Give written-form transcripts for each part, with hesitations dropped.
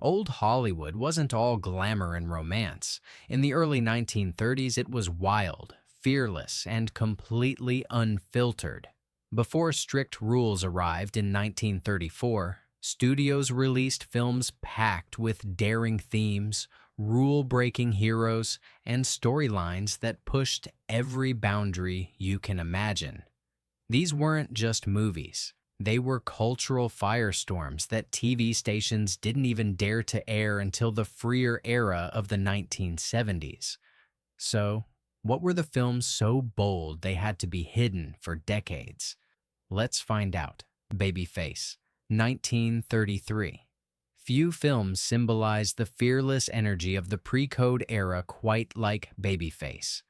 Old Hollywood wasn't all glamour and romance. In the early 1930s, it was wild, fearless, and completely unfiltered. Before strict rules arrived in 1934, studios released films packed with daring themes, rule-breaking heroes, and storylines that pushed every boundary you can imagine. These weren't just movies. They were cultural firestorms that TV stations didn't even dare to air until the freer era of the 1970s. So, what were the films so bold they had to be hidden for decades? Let's find out. Babyface, 1933. Few films symbolize the fearless energy of the pre-code era quite like Babyface.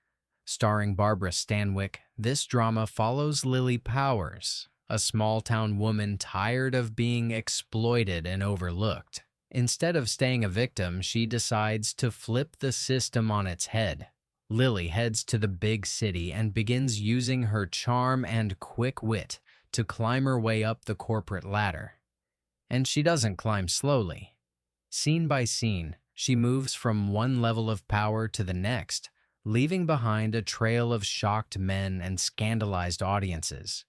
Starring Barbara Stanwyck, this drama follows Lily Powers, a small-town woman tired of being exploited and overlooked. Instead of staying a victim, she decides to flip the system on its head. Lily heads to the big city and begins using her charm and quick wit to climb her way up the corporate ladder. And she doesn't climb slowly. Scene by scene, she moves from one level of power to the next, leaving behind a trail of shocked men and scandalized audiences.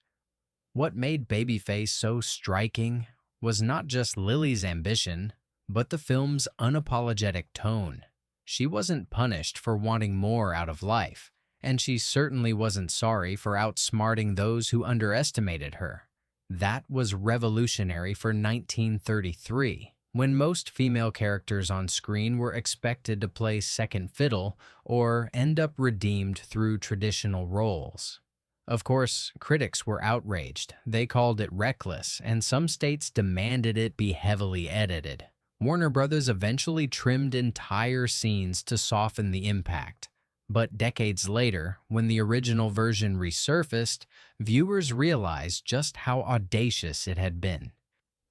What made Babyface so striking was not just Lily's ambition, but the film's unapologetic tone. She wasn't punished for wanting more out of life, and she certainly wasn't sorry for outsmarting those who underestimated her. That was revolutionary for 1933, when most female characters on screen were expected to play second fiddle or end up redeemed through traditional roles. Of course, critics were outraged. They called it reckless, and some states demanded it be heavily edited. Warner Brothers eventually trimmed entire scenes to soften the impact. But decades later, when the original version resurfaced, viewers realized just how audacious it had been.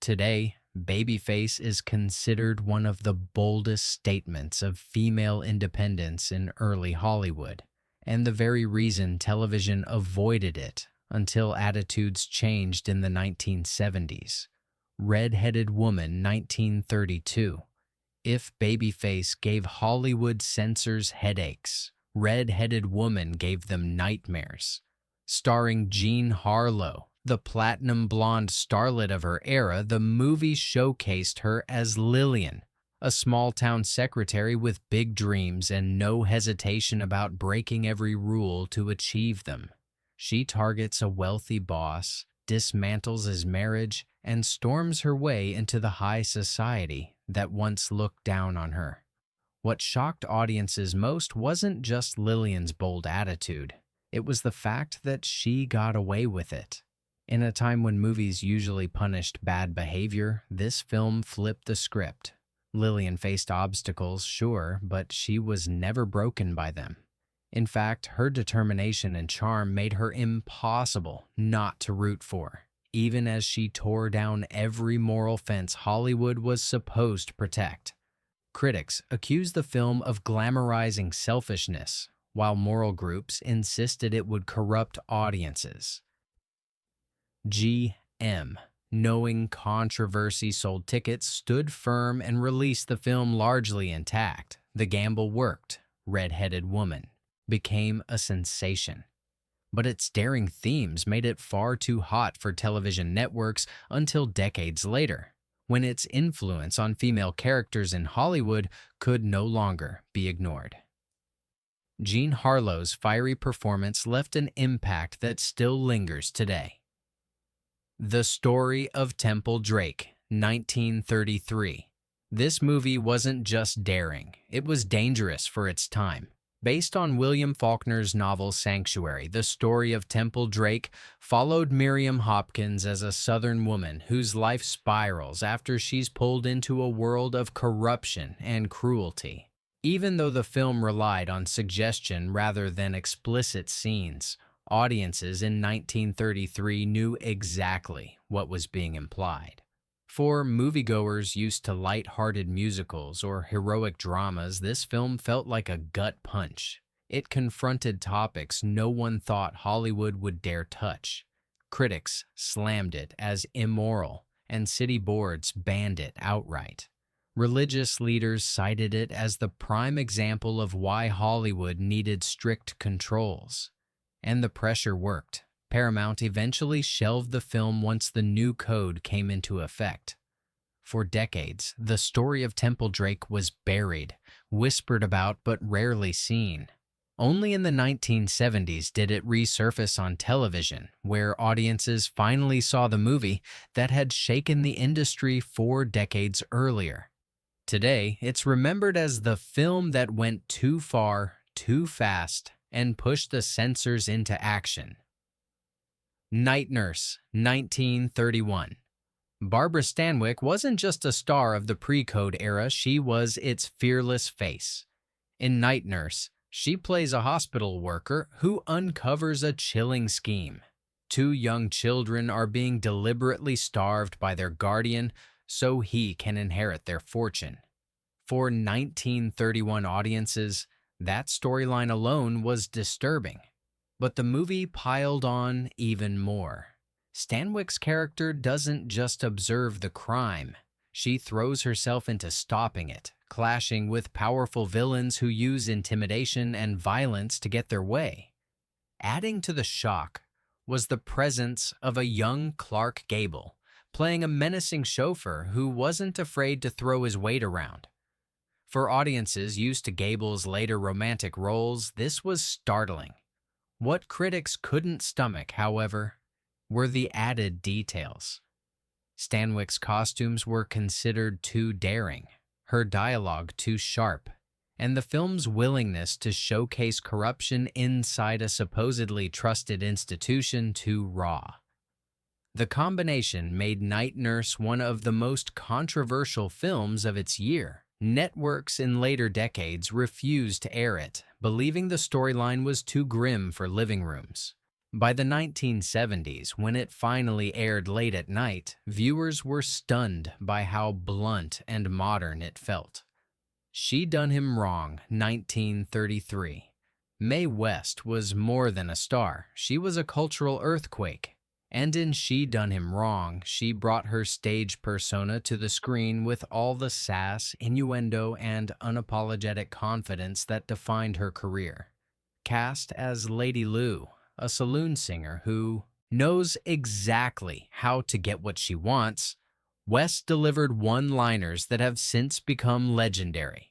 Today, Babyface is considered one of the boldest statements of female independence in early Hollywood, and the very reason television avoided it until attitudes changed in the 1970s. Red-Headed Woman, 1932. If Babyface gave Hollywood censors headaches, Red-Headed Woman gave them nightmares. Starring Jean Harlow, the platinum blonde starlet of her era, the movie showcased her as Lillian, a small-town secretary with big dreams and no hesitation about breaking every rule to achieve them. She targets a wealthy boss, dismantles his marriage, and storms her way into the high society that once looked down on her. What shocked audiences most wasn't just Lillian's bold attitude. It was the fact that she got away with it. In a time when movies usually punished bad behavior, this film flipped the script. Lillian faced obstacles, sure, but she was never broken by them. In fact, her determination and charm made her impossible not to root for, even as she tore down every moral fence Hollywood was supposed to protect. Critics accused the film of glamorizing selfishness, while moral groups insisted it would corrupt audiences. GM, knowing controversy sold tickets, stood firm and released the film largely intact. The gamble worked. Red-Headed Woman became a sensation. But its daring themes made it far too hot for television networks until decades later, when its influence on female characters in Hollywood could no longer be ignored. Jean Harlow's fiery performance left an impact that still lingers today. The Story of Temple Drake, 1933. This movie wasn't just daring, it was dangerous for its time. Based on William Faulkner's novel Sanctuary, The Story of Temple Drake followed Miriam Hopkins as a Southern woman whose life spirals after she's pulled into a world of corruption and cruelty. Even though the film relied on suggestion rather than explicit scenes, audiences in 1933 knew exactly what was being implied. For moviegoers used to light-hearted musicals or heroic dramas, this film felt like a gut punch. It confronted topics no one thought Hollywood would dare touch. Critics slammed it as immoral, and city boards banned it outright. Religious leaders cited it as the prime example of why Hollywood needed strict controls. And the pressure worked. Paramount eventually shelved the film once the new code came into effect. For decades, the story of Temple Drake was buried, whispered about but rarely seen. Only in the 1970s did it resurface on television, where audiences finally saw the movie that had shaken the industry 4 decades earlier. Today, it's remembered as the film that went too far, too fast, and pushed the censors into action. Night Nurse, 1931. Barbara Stanwyck wasn't just a star of the pre-code era, she was its fearless face. In Night Nurse, she plays a hospital worker who uncovers a chilling scheme. 2 young children are being deliberately starved by their guardian so he can inherit their fortune. For 1931 audiences, that storyline alone was disturbing. But the movie piled on even more. Stanwyck's character doesn't just observe the crime. She throws herself into stopping it, clashing with powerful villains who use intimidation and violence to get their way. Adding to the shock was the presence of a young Clark Gable, playing a menacing chauffeur who wasn't afraid to throw his weight around. For audiences used to Gable's later romantic roles, this was startling. What critics couldn't stomach, however, were the added details. Stanwyck's costumes were considered too daring, her dialogue too sharp, and the film's willingness to showcase corruption inside a supposedly trusted institution too raw. The combination made Night Nurse one of the most controversial films of its year. Networks in later decades refused to air it, believing the storyline was too grim for living rooms. By the 1970s, when it finally aired late at night, viewers were stunned by how blunt and modern it felt. She Done Him Wrong, 1933. Mae West was more than a star. She was a cultural earthquake. And in She Done Him Wrong, she brought her stage persona to the screen with all the sass, innuendo, and unapologetic confidence that defined her career. Cast as Lady Lou, a saloon singer who knows exactly how to get what she wants, West delivered one-liners that have since become legendary.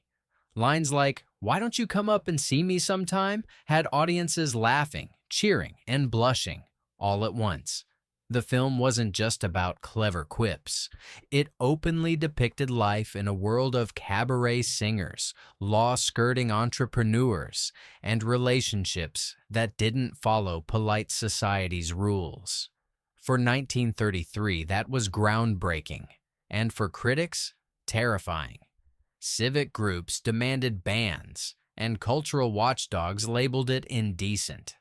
Lines like, "Why don't you come up and see me sometime?" had audiences laughing, cheering, and blushing all at once. The film wasn't just about clever quips. It openly depicted life in a world of cabaret singers, law-skirting entrepreneurs, and relationships that didn't follow polite society's rules. For 1933, that was groundbreaking, and for critics, terrifying. Civic groups demanded bans, and cultural watchdogs labeled it indecent.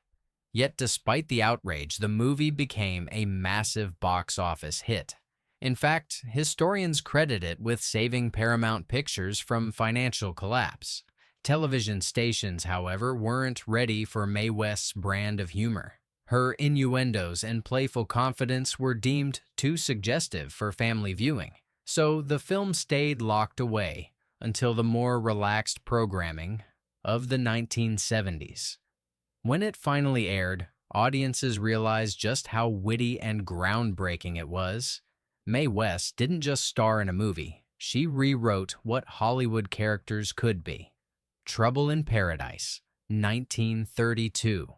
Yet despite the outrage, the movie became a massive box office hit. In fact, historians credit it with saving Paramount Pictures from financial collapse. Television stations, however, weren't ready for Mae West's brand of humor. Her innuendos and playful confidence were deemed too suggestive for family viewing, so the film stayed locked away until the more relaxed programming of the 1970s. When it finally aired, audiences realized just how witty and groundbreaking it was. Mae West didn't just star in a movie, she rewrote what Hollywood characters could be. Trouble in Paradise, 1932.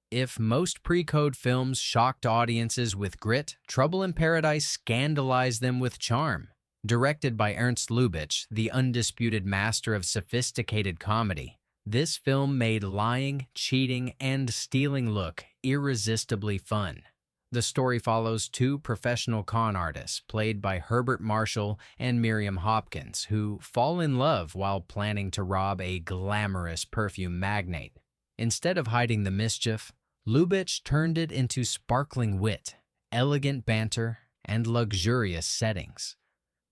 If most pre-code films shocked audiences with grit, Trouble in Paradise scandalized them with charm. Directed by Ernst Lubitsch, the undisputed master of sophisticated comedy, this film made lying, cheating, and stealing look irresistibly fun. The story follows 2 professional con artists, played by Herbert Marshall and Miriam Hopkins, who fall in love while planning to rob a glamorous perfume magnate. Instead of hiding the mischief, Lubitsch turned it into sparkling wit, elegant banter, and luxurious settings.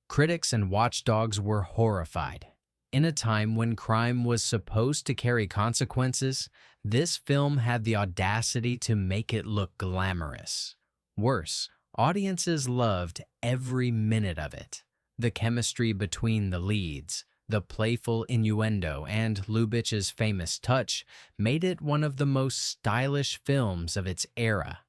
Critics and watchdogs were horrified. In a time when crime was supposed to carry consequences, this film had the audacity to make it look glamorous. Worse, audiences loved every minute of it. The chemistry between the leads, the playful innuendo, and Lubitsch's famous touch made it one of the most stylish films of its era.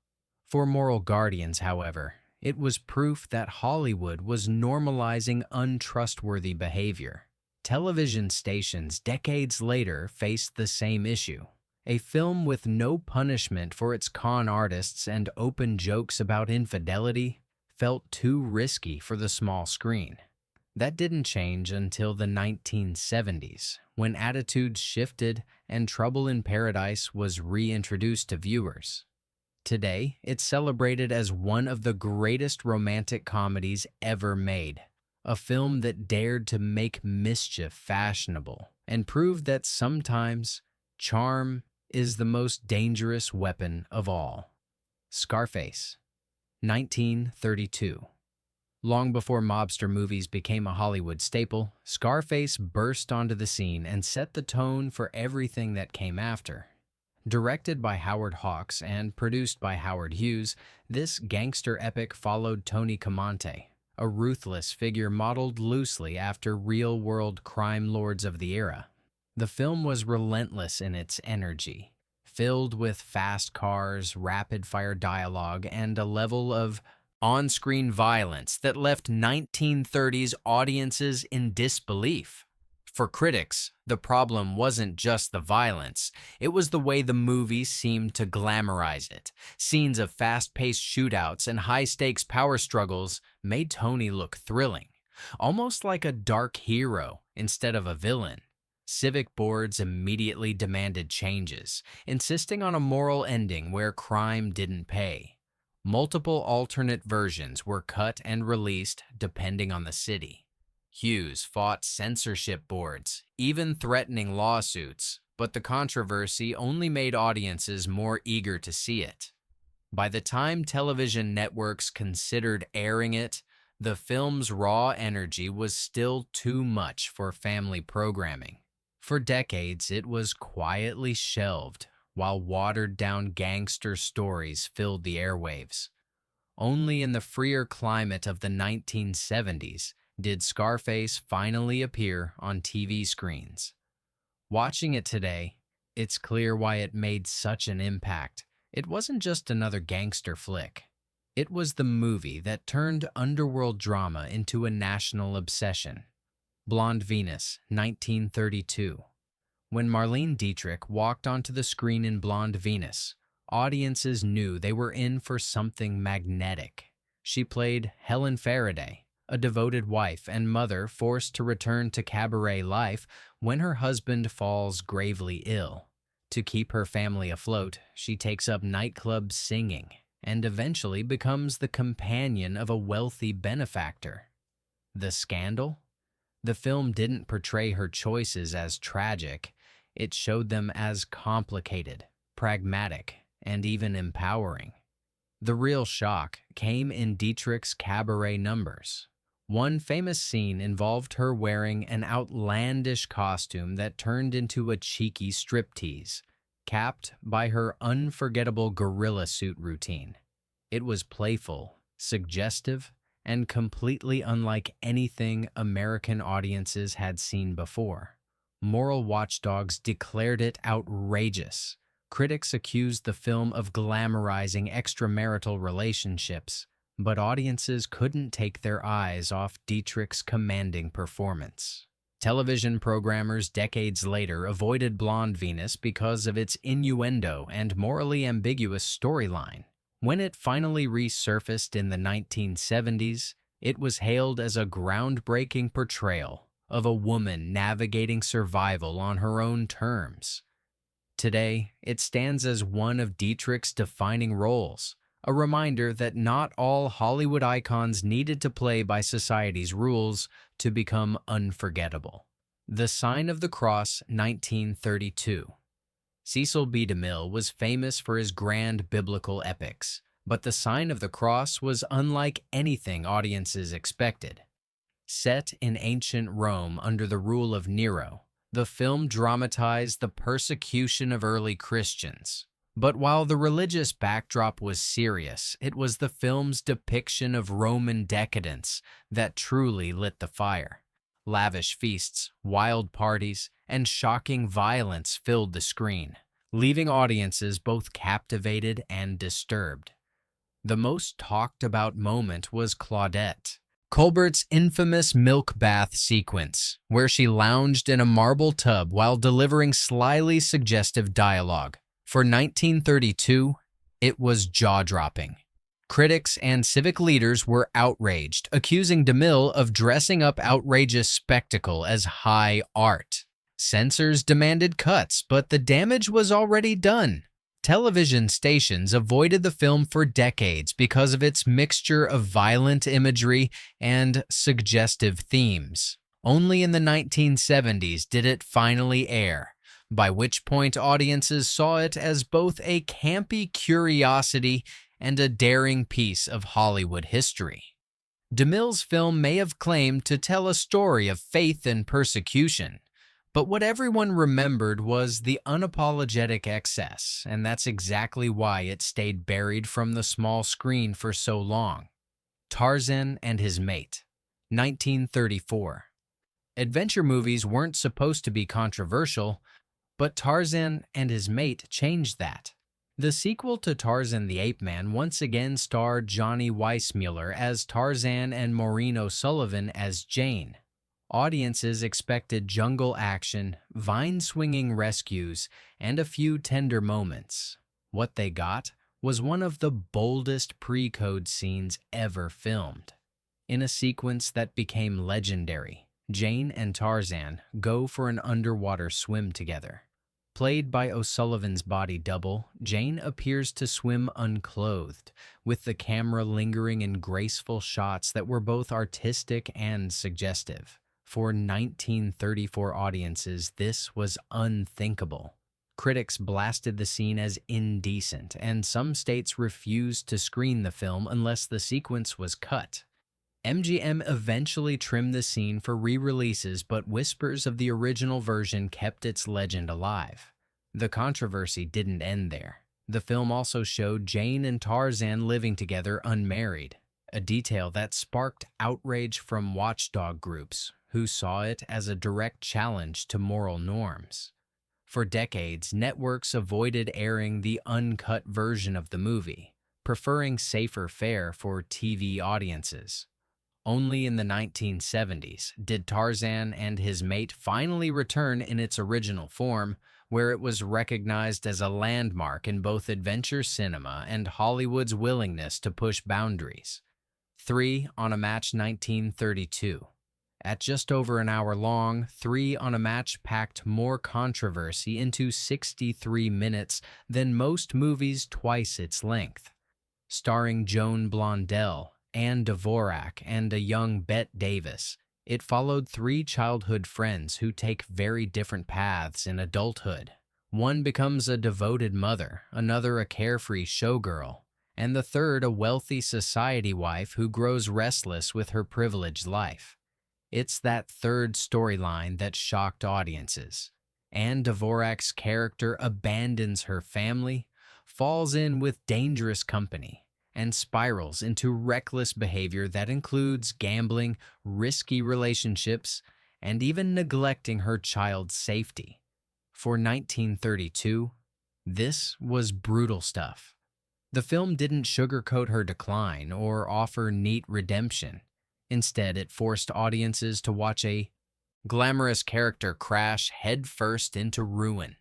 For Moral Guardians, however, it was proof that Hollywood was normalizing untrustworthy behavior. Television stations decades later faced the same issue. A film with no punishment for its con artists and open jokes about infidelity felt too risky for the small screen. That didn't change until the 1970s, when attitudes shifted and Trouble in Paradise was reintroduced to viewers. Today, it's celebrated as one of the greatest romantic comedies ever made, a film that dared to make mischief fashionable and proved that sometimes charm is the most dangerous weapon of all. Scarface, 1932. Long before mobster movies became a Hollywood staple, Scarface burst onto the scene and set the tone for everything that came after. Directed by Howard Hawks and produced by Howard Hughes, this gangster epic followed Tony Comante, a ruthless figure modeled loosely after real-world crime lords of the era. The film was relentless in its energy, filled with fast cars, rapid-fire dialogue, and a level of on-screen violence that left 1930s audiences in disbelief. For critics, the problem wasn't just the violence, it was the way the movie seemed to glamorize it. Scenes of fast-paced shootouts and high-stakes power struggles made Tony look thrilling, almost like a dark hero instead of a villain. Civic boards immediately demanded changes, insisting on a moral ending where crime didn't pay. Multiple alternate versions were cut and released depending on the city. Hughes fought censorship boards, even threatening lawsuits, but the controversy only made audiences more eager to see it. By the time television networks considered airing it, the film's raw energy was still too much for family programming. For decades, it was quietly shelved, while watered-down gangster stories filled the airwaves. Only in the freer climate of the 1970s did Scarface finally appear on TV screens. Watching it today, it's clear why it made such an impact. It wasn't just another gangster flick. It was the movie that turned underworld drama into a national obsession. Blonde Venus, 1932. When Marlene Dietrich walked onto the screen in Blonde Venus, audiences knew they were in for something magnetic. She played Helen Faraday, a devoted wife and mother forced to return to cabaret life when her husband falls gravely ill. To keep her family afloat, she takes up nightclub singing and eventually becomes the companion of a wealthy benefactor. The Scandal? The film didn't portray her choices as tragic. It showed them as complicated, pragmatic, and even empowering. The real shock came in Dietrich's cabaret numbers. One famous scene involved her wearing an outlandish costume that turned into a cheeky striptease, capped by her unforgettable gorilla suit routine. It was playful, suggestive, and completely unlike anything American audiences had seen before. Moral watchdogs declared it outrageous. Critics accused the film of glamorizing extramarital relationships, but audiences couldn't take their eyes off Dietrich's commanding performance. Television programmers decades later avoided Blonde Venus because of its innuendo and morally ambiguous storyline. When it finally resurfaced in the 1970s, it was hailed as a groundbreaking portrayal of a woman navigating survival on her own terms. Today, it stands as one of Dietrich's defining roles, a reminder that not all Hollywood icons needed to play by society's rules to become unforgettable. The Sign of the Cross, 1932. Cecil B. DeMille was famous for his grand biblical epics, but The Sign of the Cross was unlike anything audiences expected. Set in ancient Rome under the rule of Nero, the film dramatized the persecution of early Christians. But while the religious backdrop was serious, it was the film's depiction of Roman decadence that truly lit the fire. Lavish feasts, wild parties, and shocking violence filled the screen, leaving audiences both captivated and disturbed. The most talked about moment was Claudette, Colbert's infamous milk bath sequence, where she lounged in a marble tub while delivering slyly suggestive dialogue. For 1932, it was jaw-dropping. Critics and civic leaders were outraged, accusing DeMille of dressing up outrageous spectacle as high art. Censors demanded cuts, but the damage was already done. Television stations avoided the film for decades because of its mixture of violent imagery and suggestive themes. Only in the 1970s did it finally air, by which point audiences saw it as both a campy curiosity and a daring piece of Hollywood history. DeMille's film may have claimed to tell a story of faith and persecution, but what everyone remembered was the unapologetic excess, and that's exactly why it stayed buried from the small screen for so long. Tarzan and His Mate, 1934. Adventure movies weren't supposed to be controversial, but Tarzan and His Mate changed that. The sequel to Tarzan the Ape Man once again starred Johnny Weissmuller as Tarzan and Maureen O'Sullivan as Jane. Audiences expected jungle action, vine-swinging rescues, and a few tender moments. What they got was one of the boldest pre-code scenes ever filmed. In a sequence that became legendary, Jane and Tarzan go for an underwater swim together. Played by O'Sullivan's body double, Jane appears to swim unclothed, with the camera lingering in graceful shots that were both artistic and suggestive. For 1934 audiences, this was unthinkable. Critics blasted the scene as indecent, and some states refused to screen the film unless the sequence was cut. MGM eventually trimmed the scene for re-releases, but whispers of the original version kept its legend alive. The controversy didn't end there. The film also showed Jane and Tarzan living together unmarried, a detail that sparked outrage from watchdog groups who saw it as a direct challenge to moral norms. For decades, networks avoided airing the uncut version of the movie, preferring safer fare for TV audiences. Only in the 1970s did Tarzan and His Mate finally return in its original form, where it was recognized as a landmark in both adventure cinema and Hollywood's willingness to push boundaries. 3 on a Match 1932. At just over an hour long, 3 on a Match packed more controversy into 63 minutes than most movies twice its length. Starring Joan Blondell, Anne Dvorak, and a young Bette Davis, it followed 3 childhood friends who take very different paths in adulthood. One becomes a devoted mother, another a carefree showgirl, and the third a wealthy society wife who grows restless with her privileged life. It's that third storyline that shocked audiences. Anne Dvorak's character abandons her family, falls in with dangerous company, and spirals into reckless behavior that includes gambling, risky relationships, and even neglecting her child's safety. For 1932, this was brutal stuff. The film didn't sugarcoat her decline or offer neat redemption. Instead, it forced audiences to watch a glamorous character crash headfirst into ruin.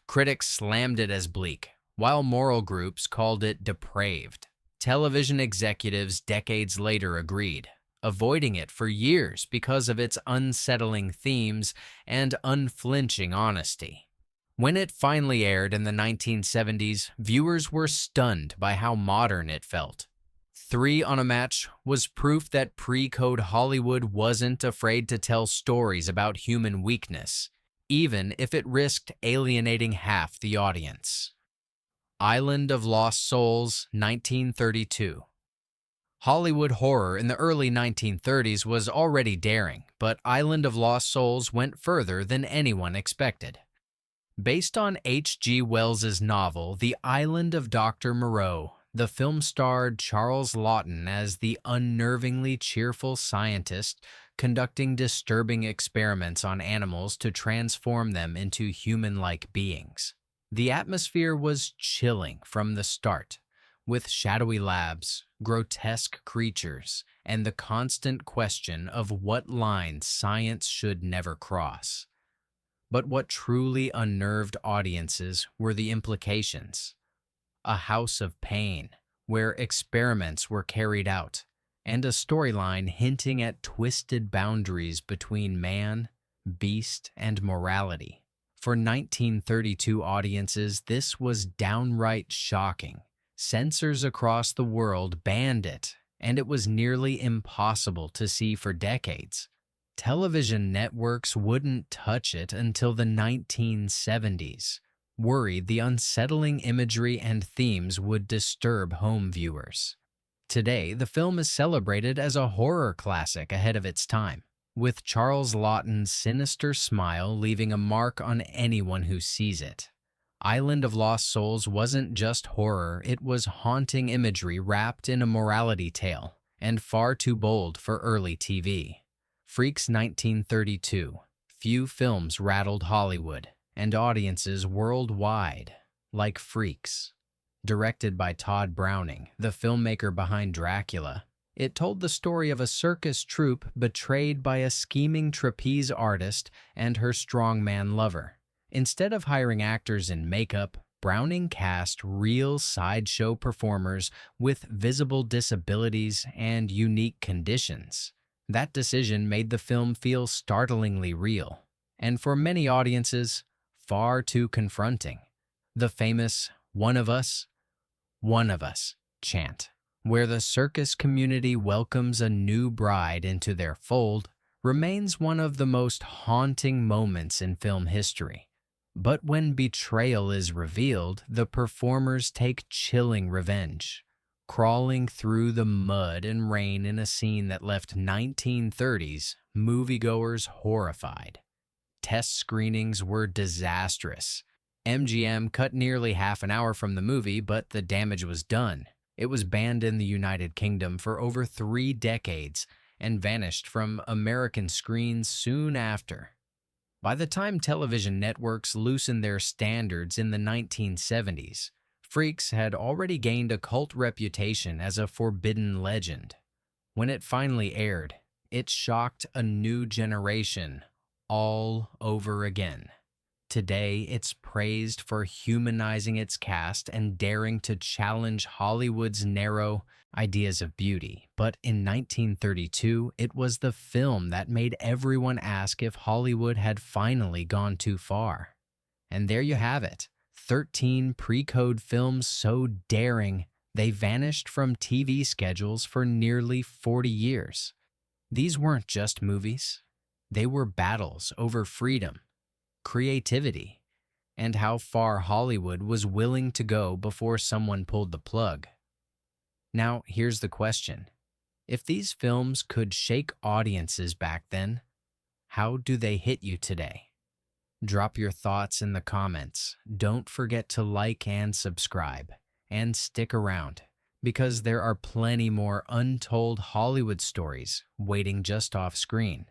Critics slammed it as bleak, while moral groups called it depraved. Television executives decades later agreed, avoiding it for years because of its unsettling themes and unflinching honesty. When it finally aired in the 1970s, viewers were stunned by how modern it felt. 3 on a Match was proof that pre-code Hollywood wasn't afraid to tell stories about human weakness, even if it risked alienating half the audience. Island of Lost Souls, 1932. Hollywood horror in the early 1930s was already daring, but Island of Lost Souls went further than anyone expected. Based on H.G. Wells's novel The Island of Dr. Moreau, the film starred Charles Laughton as the unnervingly cheerful scientist conducting disturbing experiments on animals to transform them into human-like beings. The atmosphere was chilling from the start, with shadowy labs, grotesque creatures, and the constant question of what line science should never cross. But what truly unnerved audiences were the implications. A house of pain, where experiments were carried out, and a storyline hinting at twisted boundaries between man, beast, and morality. For 1932 audiences, this was downright shocking. Censors across the world banned it, and it was nearly impossible to see for decades. Television networks wouldn't touch it until the 1970s, worried the unsettling imagery and themes would disturb home viewers. Today, the film is celebrated as a horror classic ahead of its time, with Charles Laughton's sinister smile leaving a mark on anyone who sees it. Island of Lost Souls wasn't just horror, it was haunting imagery wrapped in a morality tale, and far too bold for early TV. Freaks 1932. Few films rattled Hollywood and audiences worldwide like Freaks. Directed by Todd Browning, the filmmaker behind Dracula, it told the story of a circus troupe betrayed by a scheming trapeze artist and her strongman lover. Instead of hiring actors in makeup, Browning cast real sideshow performers with visible disabilities and unique conditions. That decision made the film feel startlingly real, and for many audiences, far too confronting. The famous one of us chant, where the circus community welcomes a new bride into their fold, remains one of the most haunting moments in film history. But when betrayal is revealed, the performers take chilling revenge, crawling through the mud and rain in a scene that left 1930s moviegoers horrified. Test screenings were disastrous. MGM cut nearly half an hour from the movie, but the damage was done. It was banned in the United Kingdom for over 3 decades and vanished from American screens soon after. By the time television networks loosened their standards in the 1970s, Freaks had already gained a cult reputation as a forbidden legend. When it finally aired, it shocked a new generation all over again. Today, it's praised for humanizing its cast and daring to challenge Hollywood's narrow ideas of beauty. But in 1932, it was the film that made everyone ask if Hollywood had finally gone too far. And there you have it. 13 pre-code films so daring, they vanished from TV schedules for nearly 40 years. These weren't just movies. They were battles over freedom, creativity, and how far Hollywood was willing to go before someone pulled the plug. Now, here's the question. If these films could shake audiences back then, how do they hit you today? Drop your thoughts in the comments. Don't forget to like and subscribe. And stick around, because there are plenty more untold Hollywood stories waiting just off screen.